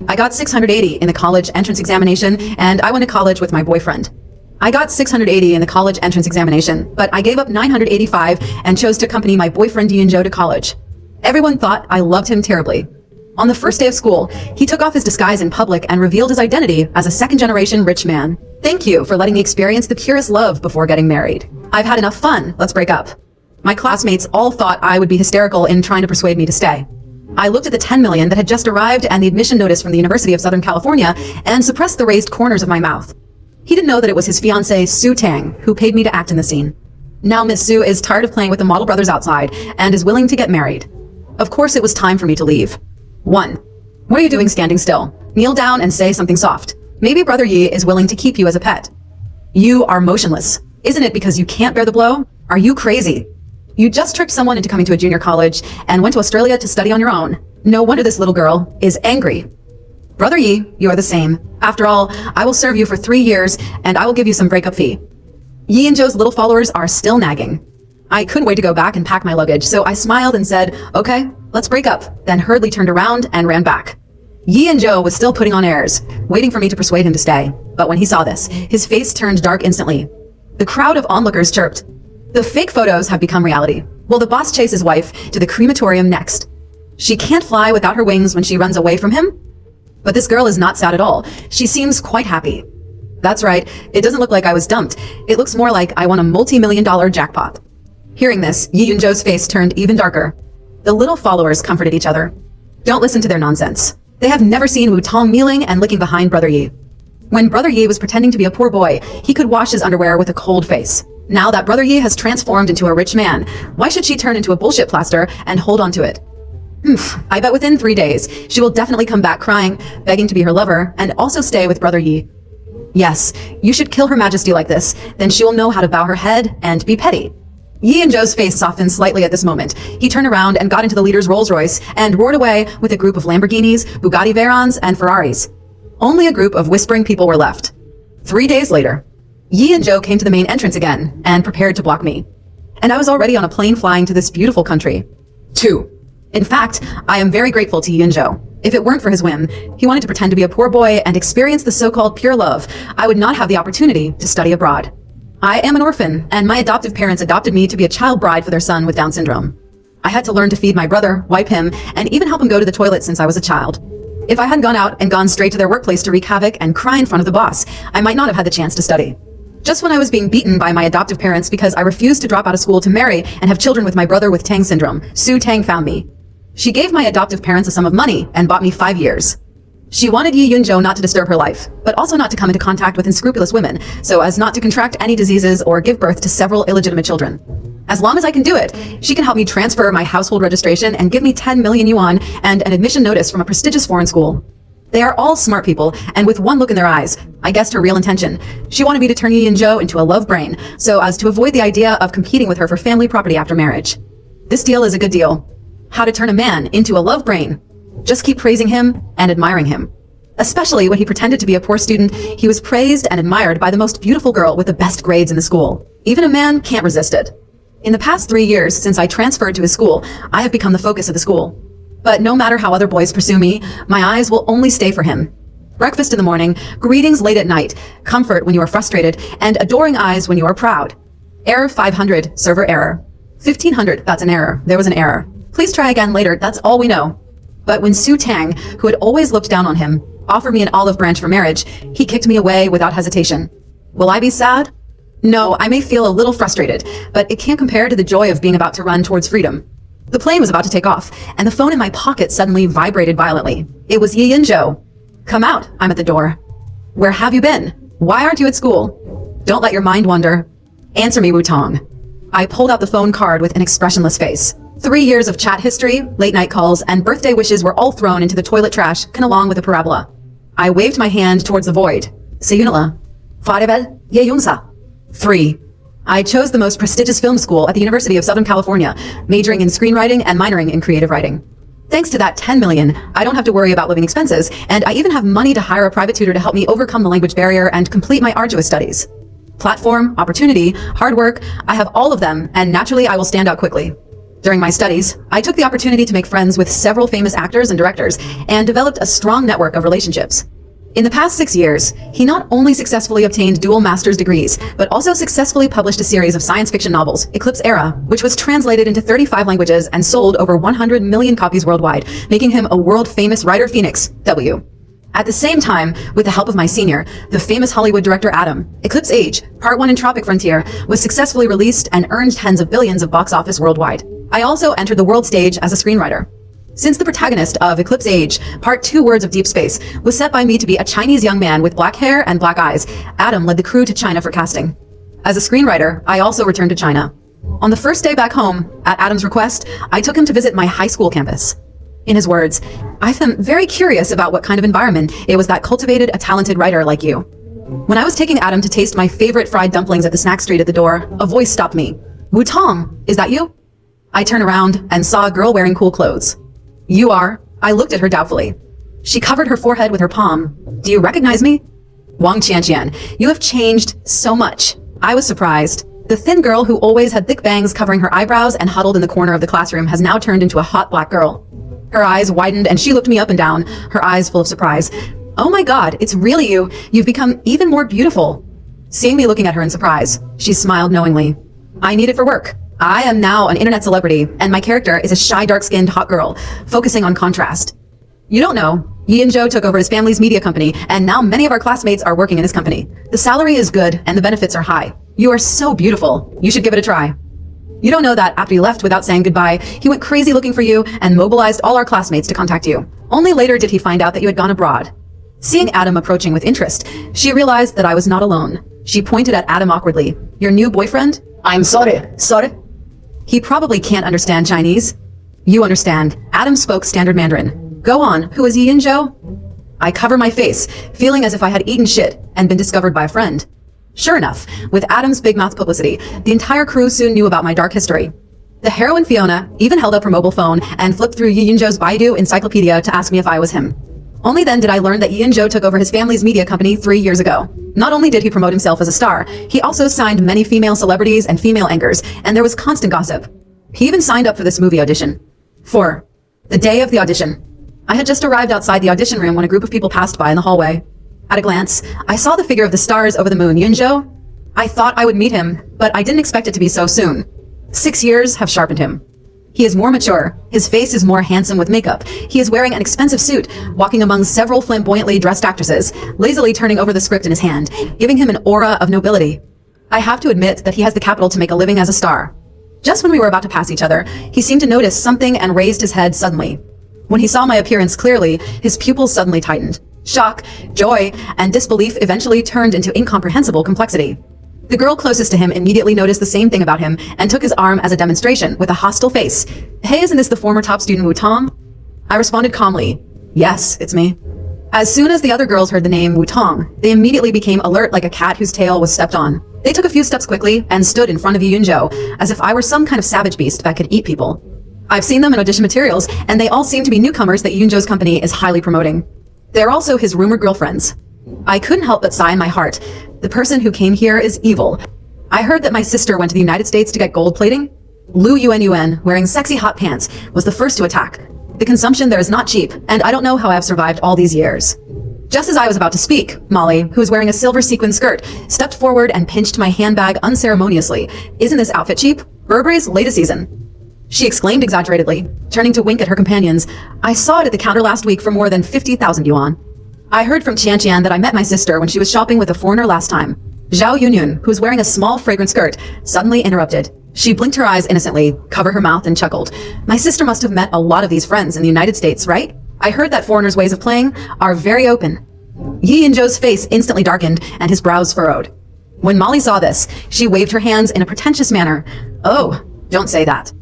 I got 680 in the college entrance examination, and I went to college with my boyfriend. I got 680 in the college entrance examination, but I gave up 985 and chose to accompany my boyfriend Yi and Joe to college. Everyone thought I loved him terribly. On the first day of school, he took off his disguise in public and revealed his identity as a second-generation rich man. Thank you for letting me experience the purest love before getting married. I've had enough fun, let's break up. My classmates all thought I would be hysterical in trying to persuade me to stay. I looked at the 10 million that had just arrived and the admission notice from the University of Southern California and suppressed the raised corners of my mouth. He didn't know that it was his fiancée, Sue Tang, who paid me to act in the scene. Now Miss Sue is tired of playing with the model brothers outside and is willing to get married. Of course it was time for me to leave. 1. What are you doing standing still? Kneel down and say something soft. Maybe Brother Yi is willing to keep you as a pet. You are motionless. Isn't it because you can't bear the blow? Are you crazy? You just tricked someone into coming to a junior college and went to Australia to study on your own. No wonder this little girl is angry. Brother Yi, you are the same. After all, I will serve you for 3 years, and I will give you some breakup fee. Yi and Joe's little followers are still nagging. I couldn't wait to go back and pack my luggage, so I smiled and said, okay, let's break up, then hurriedly turned around and ran back. Yi and Joe was still putting on airs, waiting for me to persuade him to stay. But when he saw this, his face turned dark instantly. The crowd of onlookers chirped. The fake photos have become reality. Will the boss chase his wife to the crematorium next? She can't fly without her wings when she runs away from him? But this girl is not sad at all. She seems quite happy. That's right, it doesn't look like I was dumped. It looks more like I won a multi-million-dollar jackpot. Hearing this, Yi and Joe's face turned even darker. The little followers comforted each other. Don't listen to their nonsense. They have never seen Wu Tong kneeling and licking behind Brother Yi. When Brother Yi was pretending to be a poor boy, he could wash his underwear with a cold face. Now that Brother Yi has transformed into a rich man, why should she turn into a bullshit plaster and hold on to it? I bet within 3 days, she will definitely come back crying, begging to be her lover, and also stay with Brother Yi. Yes, you should kill Her Majesty like this, then she will know how to bow her head and be petty. Yi and Joe's face softened slightly at this moment. He turned around and got into the leader's Rolls Royce and roared away with a group of Lamborghinis, Bugatti Veyrons, and Ferraris. Only a group of whispering people were left. 3 days later, Yi and Joe came to the main entrance again and prepared to block me. And I was already on a plane flying to this beautiful country. 2. In fact, I am very grateful to Yi and Joe. If it weren't for his whim, he wanted to pretend to be a poor boy and experience the so-called pure love, I would not have the opportunity to study abroad. I am an orphan, and my adoptive parents adopted me to be a child bride for their son with Down syndrome. I had to learn to feed my brother, wipe him, and even help him go to the toilet since I was a child. If I hadn't gone out and gone straight to their workplace to wreak havoc and cry in front of the boss, I might not have had the chance to study. Just when I was being beaten by my adoptive parents because I refused to drop out of school to marry and have children with my brother with Tang syndrome, Sue Tang found me. She gave my adoptive parents a sum of money and bought me 5 years. She wanted Yi Yunzhou not to disturb her life, but also not to come into contact with unscrupulous women, so as not to contract any diseases or give birth to several illegitimate children. As long as I can do it, she can help me transfer my household registration and give me 10 million yuan and an admission notice from a prestigious foreign school. They are all smart people, and with one look in their eyes, I guessed her real intention. She wanted me to turn Yi Yunzhou into a love brain, so as to avoid the idea of competing with her for family property after marriage. This deal is a good deal. How to turn a man into a love brain. Just keep praising him and admiring him. Especially when he pretended to be a poor student, he was praised and admired by the most beautiful girl with the best grades in the school. Even a man can't resist it. In the past 3 years since I transferred to his school, I have become the focus of the school. But no matter how other boys pursue me, my eyes will only stay for him. Breakfast in the morning, greetings late at night, comfort when you are frustrated, and adoring eyes when you are proud. Error 500, server error. 1500, that's an error. There was an error. Please try again later, that's all we know. But when Sue Tang, who had always looked down on him, offered me an olive branch for marriage, he kicked me away without hesitation. Will I be sad? No, I may feel a little frustrated, but it can't compare to the joy of being about to run towards freedom. The plane was about to take off, and the phone in my pocket suddenly vibrated violently. It was Yi Yunzhou. Come out, I'm at the door. Where have you been? Why aren't you at school? Don't let your mind wander. Answer me, Wu Tong. I pulled out the phone card with an expressionless face. 3 years of chat history, late night calls, and birthday wishes were all thrown into the toilet trash, along with a parabola. I waved my hand towards the void. Sayunala. Farebel, Ye Yungsa. 3. I chose the most prestigious film school at the University of Southern California, majoring in screenwriting and minoring in creative writing. Thanks to that 10 million, I don't have to worry about living expenses, and I even have money to hire a private tutor to help me overcome the language barrier and complete my arduous studies. Platform, opportunity, hard work, I have all of them, and naturally I will stand out quickly. During my studies, I took the opportunity to make friends with several famous actors and directors and developed a strong network of relationships. In the past 6 years, he not only successfully obtained dual master's degrees, but also successfully published a series of science fiction novels, Eclipse Era, which was translated into 35 languages and sold over 100 million copies worldwide, making him a world-famous writer phoenix, W. At the same time, with the help of my senior, the famous Hollywood director Adam, Eclipse Age, Part 1 in Tropic Frontier, was successfully released and earned tens of billions of box office worldwide. I also entered the world stage as a screenwriter. Since the protagonist of Eclipse Age, Part 2 Words of Deep Space, was set by me to be a Chinese young man with black hair and black eyes, Adam led the crew to China for casting. As a screenwriter, I also returned to China. On the first day back home, at Adam's request, I took him to visit my high school campus. In his words, I am very curious about what kind of environment it was that cultivated a talented writer like you. When I was taking Adam to taste my favorite fried dumplings at the snack street at the door, a voice stopped me. Wu Tong, is that you? I turned around and saw a girl wearing cool clothes. You are. I looked at her doubtfully. She covered her forehead with her palm. Do you recognize me? Wang Qianqian, you have changed so much. I was surprised. The thin girl who always had thick bangs covering her eyebrows and huddled in the corner of the classroom has now turned into a hot black girl. Her eyes widened and she looked me up and down, her eyes full of surprise. Oh my God, it's really you. You've become even more beautiful. Seeing me looking at her in surprise, she smiled knowingly. I need it for work. I am now an internet celebrity, and my character is a shy, dark-skinned hot girl, focusing on contrast. You don't know, Yi and Joe took over his family's media company, and now many of our classmates are working in his company. The salary is good, and the benefits are high. You are so beautiful. You should give it a try. You don't know that after you left without saying goodbye, he went crazy looking for you and mobilized all our classmates to contact you. Only later did he find out that you had gone abroad. Seeing Adam approaching with interest, she realized that I was not alone. She pointed at Adam awkwardly. Your new boyfriend? I'm sorry. Sorry? He probably can't understand Chinese. You understand. Adam spoke standard Mandarin. Go on, who is Yi and Joe? I cover my face, feeling as if I had eaten shit and been discovered by a friend. Sure enough, with Adam's big mouth publicity, the entire crew soon knew about my dark history. The heroine Fiona even held up her mobile phone and flipped through Yi and Joe's Baidu encyclopedia to ask me if I was him. Only then did I learn that Yi and Joe took over his family's media company 3 years ago. Not only did he promote himself as a star, he also signed many female celebrities and female anchors, and there was constant gossip. He even signed up for this movie audition. 4. The day of the audition. I had just arrived outside the audition room when a group of people passed by in the hallway. At a glance, I saw the figure of the stars over the moon, Yi and Joe. I thought I would meet him, but I didn't expect it to be so soon. 6 years have sharpened him. He is more mature, his face is more handsome with makeup, he is wearing an expensive suit, walking among several flamboyantly dressed actresses, lazily turning over the script in his hand, giving him an aura of nobility. I have to admit that he has the capital to make a living as a star. Just when we were about to pass each other, he seemed to notice something and raised his head suddenly. When he saw my appearance clearly, his pupils suddenly tightened. Shock, joy, and disbelief eventually turned into incomprehensible complexity. The girl closest to him immediately noticed the same thing about him and took his arm as a demonstration with a hostile face. Hey, isn't this the former top student Wu Tong? I responded calmly. Yes, it's me. As soon as the other girls heard the name Wu Tong, they immediately became alert like a cat whose tail was stepped on. They took a few steps quickly and stood in front of Yi and Joe as if I were some kind of savage beast that could eat people. I've seen them in audition materials, and they all seem to be newcomers that Yi and Joe's company is highly promoting. They're also his rumored girlfriends. I couldn't help but sigh in my heart. The person who came here is evil. I heard that my sister went to the United States to get gold plating. Lu Yun, wearing sexy hot pants, was the first to attack. The consumption there is not cheap, and I don't know how I have survived all these years. Just as I was about to speak, Molly, who was wearing a silver sequin skirt, stepped forward and pinched my handbag unceremoniously. Isn't this outfit cheap? Burberry's latest season. She exclaimed exaggeratedly, turning to wink at her companions. I saw it at the counter last week for more than 50,000 yuan. I heard from Qianqian that I met my sister when she was shopping with a foreigner last time. Zhao Yunyun, who was wearing a small fragrant skirt, suddenly interrupted. She blinked her eyes innocently, covered her mouth, and chuckled. My sister must have met a lot of these friends in the United States, right? I heard that foreigners' ways of playing are very open. Yi and Joe's face instantly darkened and his brows furrowed. When Molly saw this, she waved her hands in a pretentious manner. Oh, don't say that.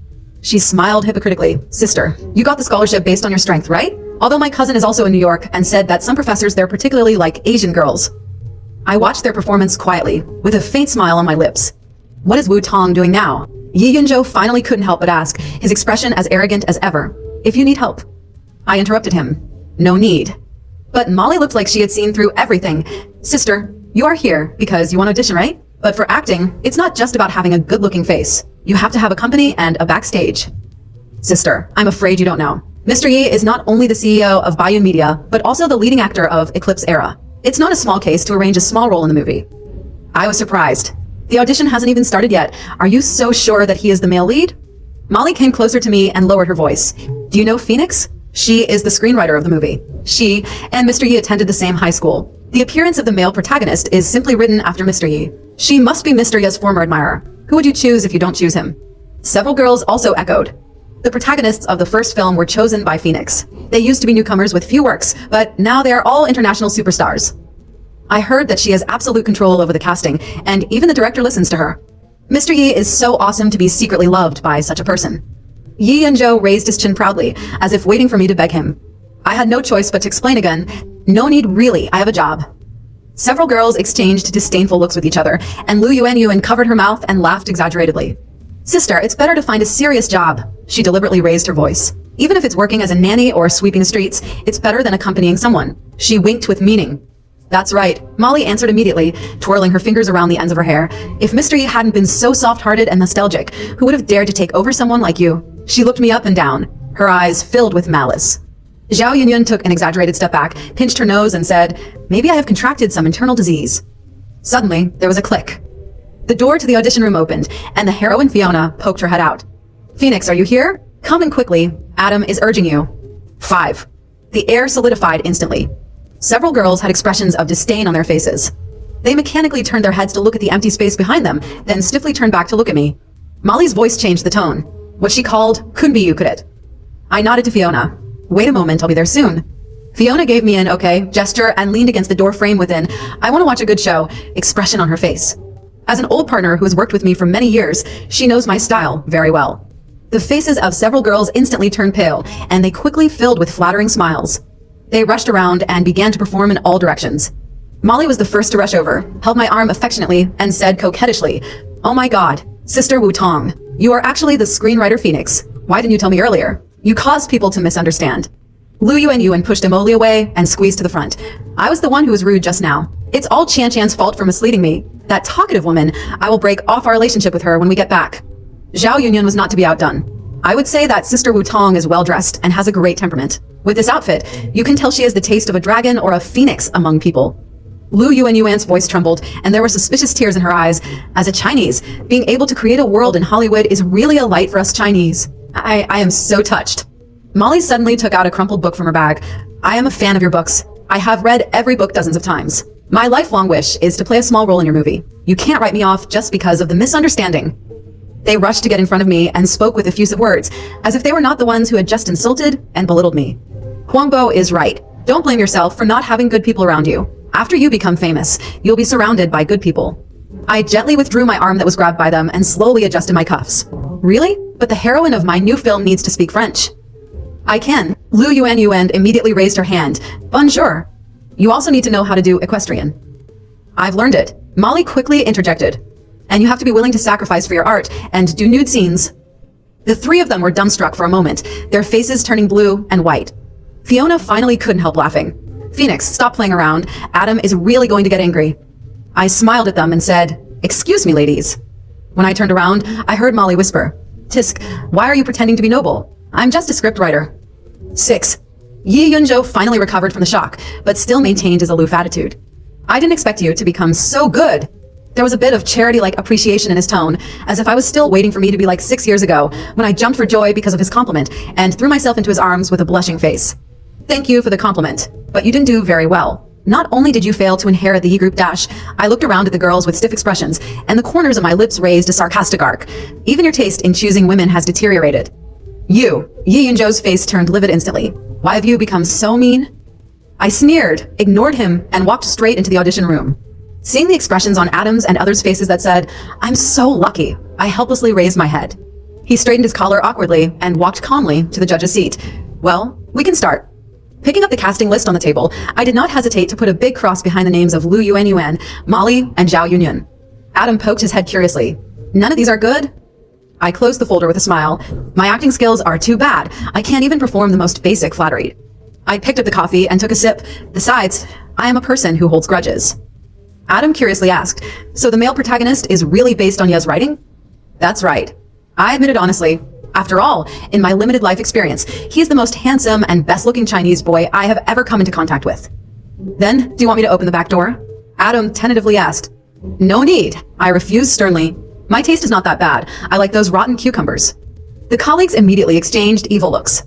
She smiled hypocritically. Sister, you got the scholarship based on your strength, right? Although my cousin is also in New York and said that some professors there particularly like Asian girls. I watched their performance quietly, with a faint smile on my lips. What is Wu Tong doing now? Yi Yunzhou finally couldn't help but ask, his expression as arrogant as ever. If you need help. I interrupted him. No need. But Molly looked like she had seen through everything. Sister, you are here because you want to audition, right? But for acting, it's not just about having a good-looking face. You have to have a company and a backstage. Sister, I'm afraid you don't know. Mr. Yi is not only the CEO of Bayun Media, but also the leading actor of Eclipse Era. It's not a small case to arrange a small role in the movie. I was surprised. The audition hasn't even started yet. Are you so sure that he is the male lead? Molly came closer to me and lowered her voice. Do you know Phoenix? She is the screenwriter of the movie. She and Mr. Yi attended the same high school. The appearance of the male protagonist is simply written after Mr. Yi. She must be Mr. Yi's former admirer. Who would you choose if you don't choose him? Several girls also echoed. The protagonists of the first film were chosen by Phoenix. They used to be newcomers with few works, but now they are all international superstars. I heard that she has absolute control over the casting, and even the director listens to her. Mr. Yi is so awesome to be secretly loved by such a person. Yi Yunjo raised his chin proudly, as if waiting for me to beg him. I had no choice but to explain again. No need really, I have a job. Several girls exchanged disdainful looks with each other, and Lu Yuanyuan covered her mouth and laughed exaggeratedly. Sister, it's better to find a serious job. She deliberately raised her voice. Even if it's working as a nanny or sweeping the streets, it's better than accompanying someone. She winked with meaning. That's right, Molly answered immediately, twirling her fingers around the ends of her hair. If Mr. Yi hadn't been so soft-hearted and nostalgic, who would have dared to take over someone like you? She looked me up and down, her eyes filled with malice. Zhao Yunyun took an exaggerated step back, pinched her nose, and said, maybe I have contracted some internal disease. Suddenly, there was a click. The door to the audition room opened, and the heroine Fiona poked her head out. Phoenix, are you here? Come in quickly. Adam is urging you. 5. The air solidified instantly. Several girls had expressions of disdain on their faces. They mechanically turned their heads to look at the empty space behind them, then stiffly turned back to look at me. Molly's voice changed the tone. What she called, "Kunbi Yukurit." I nodded to Fiona. Wait a moment, I'll be there soon. Fiona gave me an okay gesture and leaned against the door frame within. I want to watch a good show, expression on her face. As an old partner who has worked with me for many years, she knows my style very well. The faces of several girls instantly turned pale, and they quickly filled with flattering smiles. They rushed around and began to perform in all directions. Molly was the first to rush over, held my arm affectionately, and said coquettishly, "Oh my God, Sister Wu Tong, you are actually the screenwriter Phoenix. Why didn't you tell me earlier? You caused people to misunderstand." Lu Yuanyuan pushed Emily away and squeezed to the front. I was the one who was rude just now. It's all Chan Chan's fault for misleading me. That talkative woman, I will break off our relationship with her when we get back. Zhao Yunyun was not to be outdone. I would say that Sister Wu Tong is well-dressed and has a great temperament. With this outfit, you can tell she has the taste of a dragon or a phoenix among people. Lu Yuanyuan's voice trembled, and there were suspicious tears in her eyes. As a Chinese, being able to create a world in Hollywood is really a light for us Chinese. I am so touched. Molly suddenly took out a crumpled book from her bag. I am a fan of your books. I have read every book dozens of times. My lifelong wish is to play a small role in your movie. You can't write me off just because of the misunderstanding. They rushed to get in front of me and spoke with effusive words, as if they were not the ones who had just insulted and belittled me. Huangbo is right. Don't blame yourself for not having good people around you. After you become famous, you'll be surrounded by good people. I gently withdrew my arm that was grabbed by them and slowly adjusted my cuffs. Really? But the heroine of my new film needs to speak French. I can. Lu Yuanyuan immediately raised her hand. Bonjour. You also need to know how to do equestrian. I've learned it. Molly quickly interjected. And you have to be willing to sacrifice for your art and do nude scenes. The three of them were dumbstruck for a moment, their faces turning blue and white. Fiona finally couldn't help laughing. Phoenix, stop playing around. Adam is really going to get angry. I smiled at them and said, "Excuse me, ladies." When I turned around, I heard Molly whisper, "Tisk, why are you pretending to be noble? I'm just a scriptwriter." 6. Yi Yunjo finally recovered from the shock, but still maintained his aloof attitude. I didn't expect you to become so good. There was a bit of charity-like appreciation in his tone, as if I was still waiting for me to be like 6 years ago, when I jumped for joy because of his compliment, and threw myself into his arms with a blushing face. Thank you for the compliment, but you didn't do very well. Not only did you fail to inherit the Yi Group dash, I looked around at the girls with stiff expressions, and the corners of my lips raised a sarcastic arc. Even your taste in choosing women has deteriorated. You, Yi Yunjo's face turned livid instantly. Why have you become so mean? I sneered, ignored him, and walked straight into the audition room. Seeing the expressions on Adam's and others' faces that said, "I'm so lucky," I helplessly raised my head. He straightened his collar awkwardly and walked calmly to the judge's seat. Well, we can start. Picking up the casting list on the table, I did not hesitate to put a big cross behind the names of Lu Yuanyuan, Molly, and Zhao Yunyun. Adam poked his head curiously. None of these are good? I closed the folder with a smile. My acting skills are too bad. I can't even perform the most basic flattery. I picked up the coffee and took a sip. Besides, I am a person who holds grudges. Adam curiously asked, "So the male protagonist is really based on Ye's writing?" That's right. I admitted honestly, After all, in my limited life experience, he is the most handsome and best-looking Chinese boy I have ever come into contact with. Then, do you want me to open the back door? Adam tentatively asked. No need, I refused sternly. My taste is not that bad. I like those rotten cucumbers. The colleagues immediately exchanged evil looks.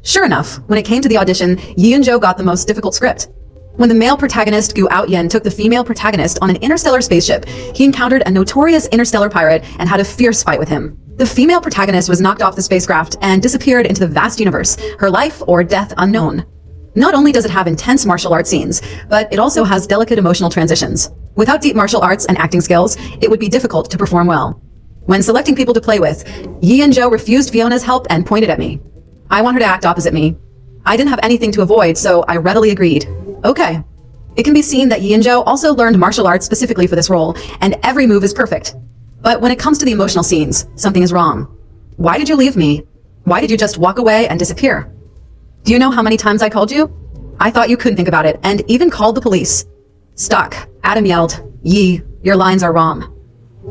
Sure enough, when it came to the audition, Yi and Zhou got the most difficult script. When the male protagonist Gu Outyen took the female protagonist on an interstellar spaceship, he encountered a notorious interstellar pirate and had a fierce fight with him. The female protagonist was knocked off the spacecraft and disappeared into the vast universe, her life or death unknown. Not only does it have intense martial arts scenes, but it also has delicate emotional transitions. Without deep martial arts and acting skills, it would be difficult to perform well. When selecting people to play with, Yi and Zhou refused Fiona's help and pointed at me. I want her to act opposite me. I didn't have anything to avoid, so I readily agreed. Okay. It can be seen that Yi and Zhou also learned martial arts specifically for this role, and every move is perfect. But when it comes to the emotional scenes, something is wrong. Why did you leave me? Why did you just walk away and disappear? Do you know how many times I called you? I thought you couldn't think about it, and even called the police. Stuck. Adam yelled, Yi, your lines are wrong.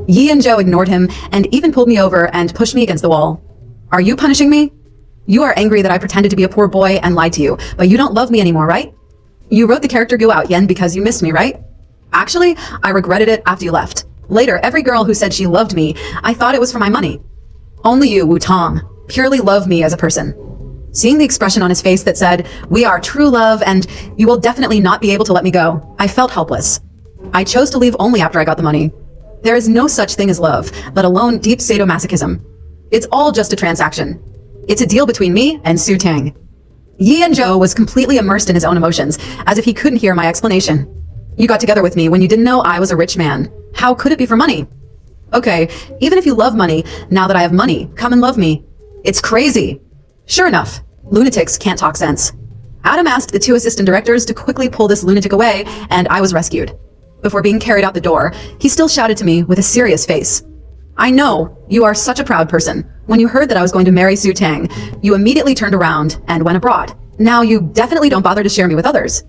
Yi and Zhou ignored him and even pulled me over and pushed me against the wall. Are you punishing me? You are angry that I pretended to be a poor boy and lied to you, but you don't love me anymore, right? You wrote the character Gu Outyen because you missed me, right? Actually, I regretted it after you left. Later, every girl who said she loved me, I thought it was for my money. Only you, Wu Tong, purely love me as a person. Seeing the expression on his face that said, we are true love and you will definitely not be able to let me go, I felt helpless. I chose to leave only after I got the money. There is no such thing as love, let alone deep sadomasochism. It's all just a transaction. It's a deal between me and Su Tang. Yi and Zhou was completely immersed in his own emotions, as if he couldn't hear my explanation. You got together with me when you didn't know I was a rich man. How could it be for money? Okay, even if you love money, now that I have money, come and love me. It's crazy. Sure enough, lunatics can't talk sense. Adam asked the two assistant directors to quickly pull this lunatic away, and I was rescued. Before being carried out the door, he still shouted to me with a serious face. I know, you are such a proud person. When you heard that I was going to marry Su Tang, you immediately turned around and went abroad. Now you definitely don't bother to share me with others.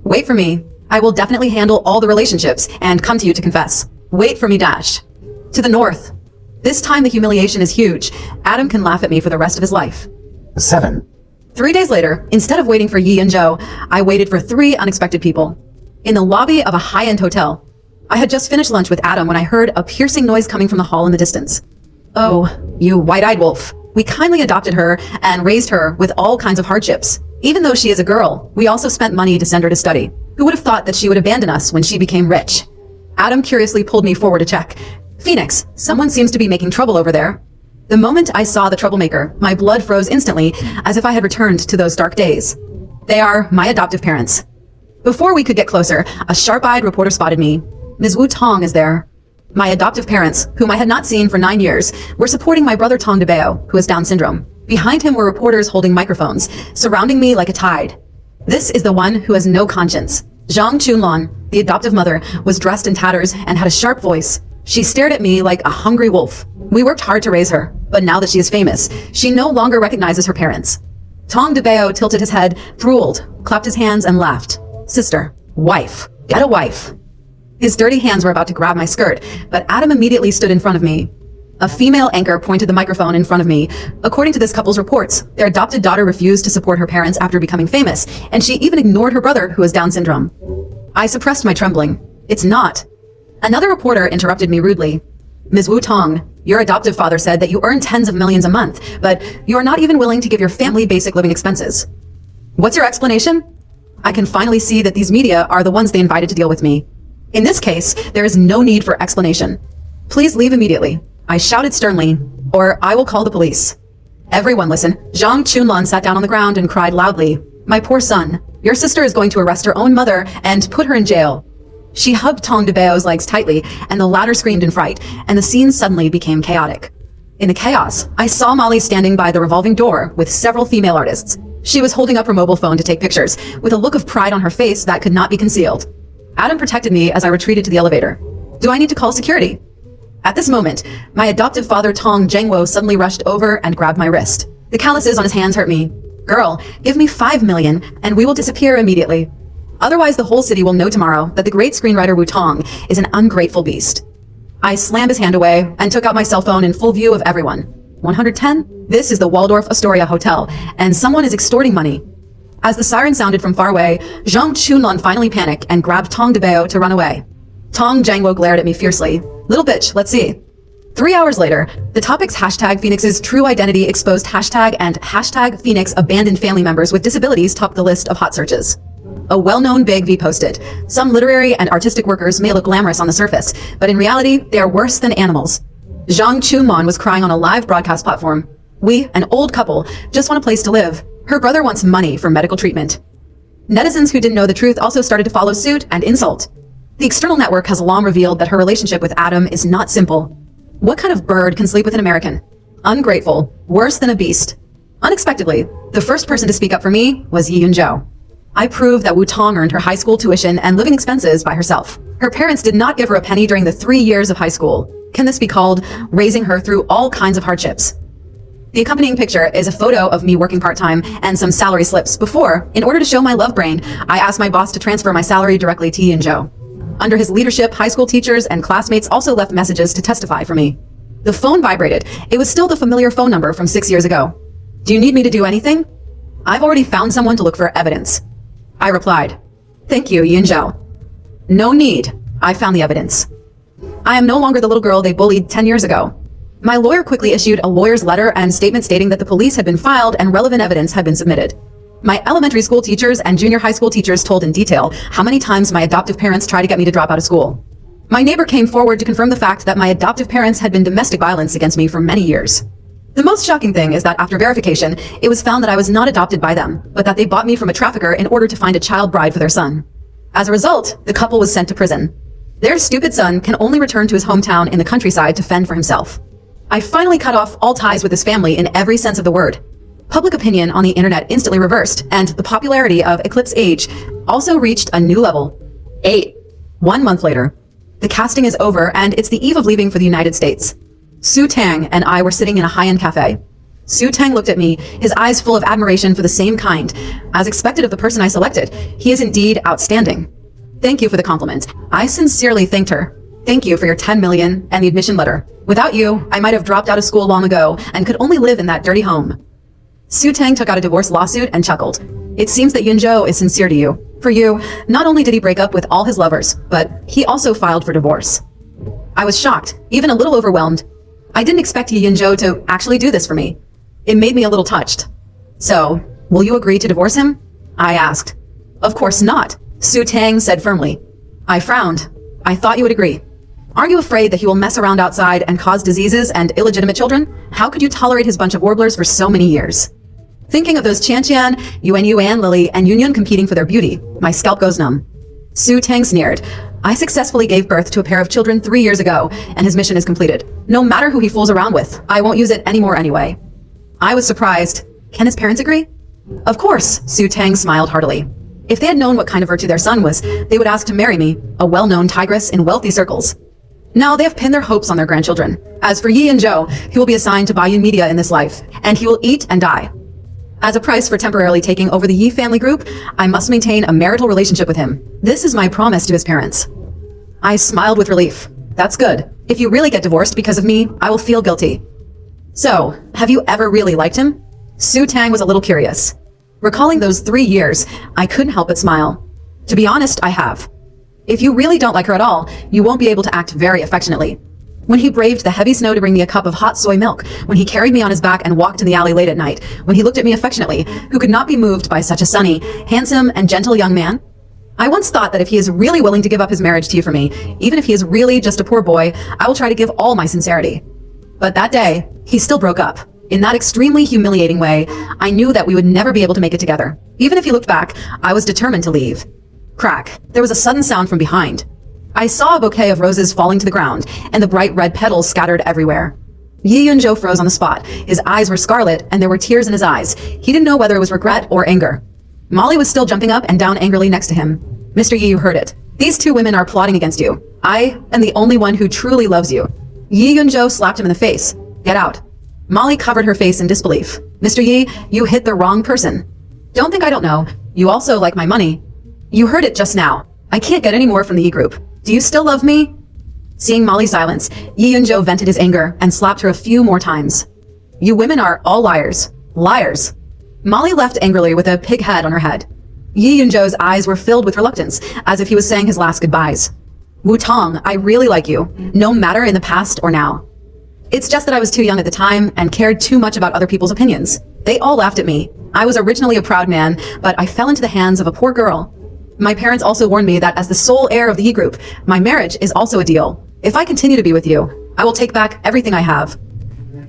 Wait for me. I will definitely handle all the relationships and come to you to confess. Wait for me, Dash. To the north. This time the humiliation is huge. Adam can laugh at me for the rest of his life. 7. 3 days later, instead of waiting for Yi and Zhou, I waited for 3 unexpected people. In the lobby of a high-end hotel. I had just finished lunch with Adam when I heard a piercing noise coming from the hall in the distance. Oh, you white-eyed wolf. We kindly adopted her and raised her with all kinds of hardships. Even though she is a girl, we also spent money to send her to study. Who would have thought that she would abandon us when she became rich? Adam curiously pulled me forward to check. Phoenix, someone seems to be making trouble over there. The moment I saw the troublemaker, my blood froze instantly, as if I had returned to those dark days. They are my adoptive parents. Before we could get closer, a sharp-eyed reporter spotted me. Ms. Wu Tong is there. My adoptive parents, whom I had not seen for 9 years, were supporting my brother Tong DeBeo, who has Down syndrome. Behind him were reporters holding microphones, surrounding me like a tide. This is the one who has no conscience. Zhang Chunlon, the adoptive mother, was dressed in tatters and had a sharp voice. She stared at me like a hungry wolf. We worked hard to raise her, but now that she is famous, she no longer recognizes her parents. Tong DeBeo tilted his head, drooled, clapped his hands, and laughed. Sister, wife, get a wife. His dirty hands were about to grab my skirt, but Adam immediately stood in front of me. A female anchor pointed the microphone in front of me. According to this couple's reports, their adopted daughter refused to support her parents after becoming famous, and she even ignored her brother who has Down syndrome. I suppressed my trembling. It's not. Another reporter interrupted me rudely. Ms. Wu Tong, your adoptive father said that you earn tens of millions a month, but you are not even willing to give your family basic living expenses. What's your explanation? I can finally see that these media are the ones they invited to deal with me. In this case, there is no need for explanation. Please leave immediately. I shouted sternly, or I will call the police. Everyone listen. Zhang Chunlon sat down on the ground and cried loudly. My poor son, your sister is going to arrest her own mother and put her in jail. She hugged Tong DeBeo's legs tightly, and the latter screamed in fright, and the scene suddenly became chaotic. In the chaos, I saw Molly standing by the revolving door with several female artists. She was holding up her mobile phone to take pictures, with a look of pride on her face that could not be concealed. Adam protected me as I retreated to the elevator. Do I need to call security? At this moment, my adoptive father Tong Zhengwo suddenly rushed over and grabbed my wrist. The calluses on his hands hurt me. Girl, give me 5 million, and we will disappear immediately. Otherwise, the whole city will know tomorrow that the great screenwriter Wu Tong is an ungrateful beast. I slammed his hand away and took out my cell phone in full view of everyone. 110? This is the Waldorf Astoria Hotel, and someone is extorting money. As the siren sounded from far away, Zhang Chunlun finally panicked and grabbed Tong DeBeo to run away. Tong Jangwo glared at me fiercely. Little bitch, let's see. 3 hours later, the topics hashtag Phoenix's true identity exposed hashtag and hashtag Phoenix abandoned family members with disabilities topped the list of hot searches. A well-known Big V posted, some literary and artistic workers may look glamorous on the surface, but in reality, they are worse than animals. Zhang Chunmon was crying on a live broadcast platform. We, an old couple, just want a place to live. Her brother wants money for medical treatment. Netizens who didn't know the truth also started to follow suit and insult. The external network has long revealed that her relationship with Adam is not simple. What kind of bird can sleep with an American? Ungrateful, worse than a beast. Unexpectedly, the first person to speak up for me was Yi Yun-jo. I proved that Wu Tong earned her high school tuition and living expenses by herself. Her parents did not give her a penny during the 3 years of high school. Can this be called raising her through all kinds of hardships? The accompanying picture is a photo of me working part-time and some salary slips before, in order to show my love brain, I asked my boss to transfer my salary directly to Yi Yun-jo. Under his leadership, high school teachers and classmates also left messages to testify for me. The phone vibrated. It was still the familiar phone number from 6 years ago. Do you need me to do anything? I've already found someone to look for evidence. I replied, thank you, Yi Yun-jo. No need. I found the evidence. I am no longer the little girl they bullied 10 years ago. My lawyer quickly issued a lawyer's letter and statement stating that the police had been filed and relevant evidence had been submitted. My elementary school teachers and junior high school teachers told in detail how many times my adoptive parents tried to get me to drop out of school. My neighbor came forward to confirm the fact that my adoptive parents had been domestic violence against me for many years. The most shocking thing is that after verification, it was found that I was not adopted by them, but that they bought me from a trafficker in order to find a child bride for their son. As a result, the couple was sent to prison. Their stupid son can only return to his hometown in the countryside to fend for himself. I finally cut off all ties with his family in every sense of the word. Public opinion on the internet instantly reversed, and the popularity of Eclipse Age also reached a new level. 1 month later. The casting is over, and it's the eve of leaving for the United States. Su Tang and I were sitting in a high-end cafe. Su Tang looked at me, his eyes full of admiration for the same kind. As expected of the person I selected, he is indeed outstanding. Thank you for the compliment. I sincerely thanked her. Thank you for your 10 million and the admission letter. Without you, I might have dropped out of school long ago and could only live in that dirty home. Su Tang took out a divorce lawsuit and chuckled. It seems that Yun-jo is sincere to you. For you, not only did he break up with all his lovers, but he also filed for divorce. I was shocked, even a little overwhelmed. I didn't expect Yun-jo to actually do this for me. It made me a little touched. So, will you agree to divorce him? I asked. Of course not, Su Tang said firmly. I frowned. I thought you would agree. Aren't you afraid that he will mess around outside and cause diseases and illegitimate children? How could you tolerate his bunch of warblers for so many years? Thinking of those Qian, Yuan, Lily, and Yun competing for their beauty, my scalp goes numb. Su Tang sneered. I successfully gave birth to a pair of children 3 years ago, and his mission is completed. No matter who he fools around with, I won't use it anymore anyway. I was surprised. Can his parents agree? Of course, Su Tang smiled heartily. If they had known what kind of virtue their son was, they would ask to marry me, a well-known tigress in wealthy circles. Now they have pinned their hopes on their grandchildren. As for Yi Yun-jo, he will be assigned to Bayun Media in this life, and he will eat and die. As a price for temporarily taking over the Yi family group, I must maintain a marital relationship with him. This is my promise to his parents. I smiled with relief. That's good. If you really get divorced because of me, I will feel guilty. So, have you ever really liked him? Su Tang was a little curious. Recalling those 3 years, I couldn't help but smile. To be honest, I have. If you really don't like her at all, you won't be able to act very affectionately. When he braved the heavy snow to bring me a cup of hot soy milk, when he carried me on his back and walked in the alley late at night, when he looked at me affectionately, who could not be moved by such a sunny, handsome, and gentle young man? I once thought that if he is really willing to give up his marriage to you for me, even if he is really just a poor boy, I will try to give all my sincerity. But that day, he still broke up. In that extremely humiliating way, I knew that we would never be able to make it together. Even if he looked back, I was determined to leave. Crack. There was a sudden sound from behind. I saw a bouquet of roses falling to the ground, and the bright red petals scattered everywhere. Yi Yun-jo froze on the spot. His eyes were scarlet, and there were tears in his eyes. He didn't know whether it was regret or anger. Molly was still jumping up and down angrily next to him. Mr. Yi, you heard it. These 2 women are plotting against you. I am the only one who truly loves you. Yi Yun-jo slapped him in the face. Get out. Molly covered her face in disbelief. Mr. Yi, you hit the wrong person. Don't think I don't know. You also like my money. You heard it just now. I can't get any more from the Yi group. Do you still love me? Seeing Molly's silence, Yi Yun-jo vented his anger and slapped her a few more times. You women are all liars. Liars. Molly left angrily with a pig head on her head. Yi Yunzhou's eyes were filled with reluctance, as if he was saying his last goodbyes. Wu Tong, I really like you, no matter in the past or now. It's just that I was too young at the time and cared too much about other people's opinions. They all laughed at me. I was originally a proud man, but I fell into the hands of a poor girl. My parents also warned me that as the sole heir of the Yi Group, my marriage is also a deal. If I continue to be with you, I will take back everything I have.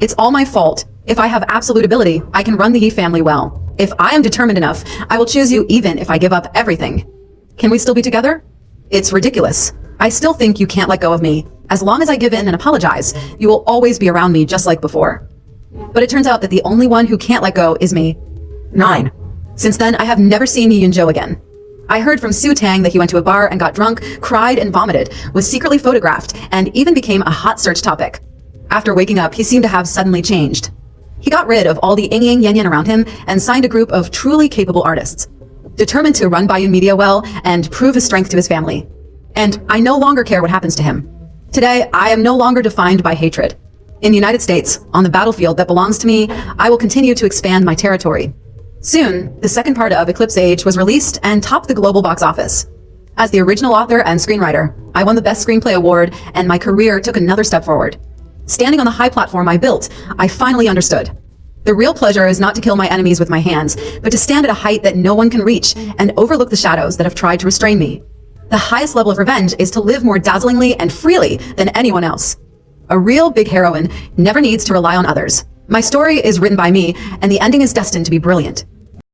It's all my fault. If I have absolute ability, I can run the Yi family well. If I am determined enough, I will choose you even if I give up everything. Can we still be together? It's ridiculous. I still think you can't let go of me. As long as I give in and apologize, you will always be around me just like before. But it turns out that the only one who can't let go is me. 9. Since then, I have never seen Yi Yunzhou again. I heard from Su Tang that he went to a bar and got drunk, cried and vomited, was secretly photographed, and even became a hot search topic. After waking up, he seemed to have suddenly changed. He got rid of all the ing yang yan around him and signed a group of truly capable artists, determined to run Bayun Media well and prove his strength to his family. And I no longer care what happens to him. Today, I am no longer defined by hatred. In the United States, on the battlefield that belongs to me, I will continue to expand my territory. Soon, the second part of Eclipse Age was released and topped the global box office. As the original author and screenwriter, I won the Best Screenplay Award, and my career took another step forward. Standing on the high platform I built, I finally understood. The real pleasure is not to kill my enemies with my hands, but to stand at a height that no one can reach and overlook the shadows that have tried to restrain me. The highest level of revenge is to live more dazzlingly and freely than anyone else. A real big heroine never needs to rely on others. My story is written by me, and the ending is destined to be brilliant.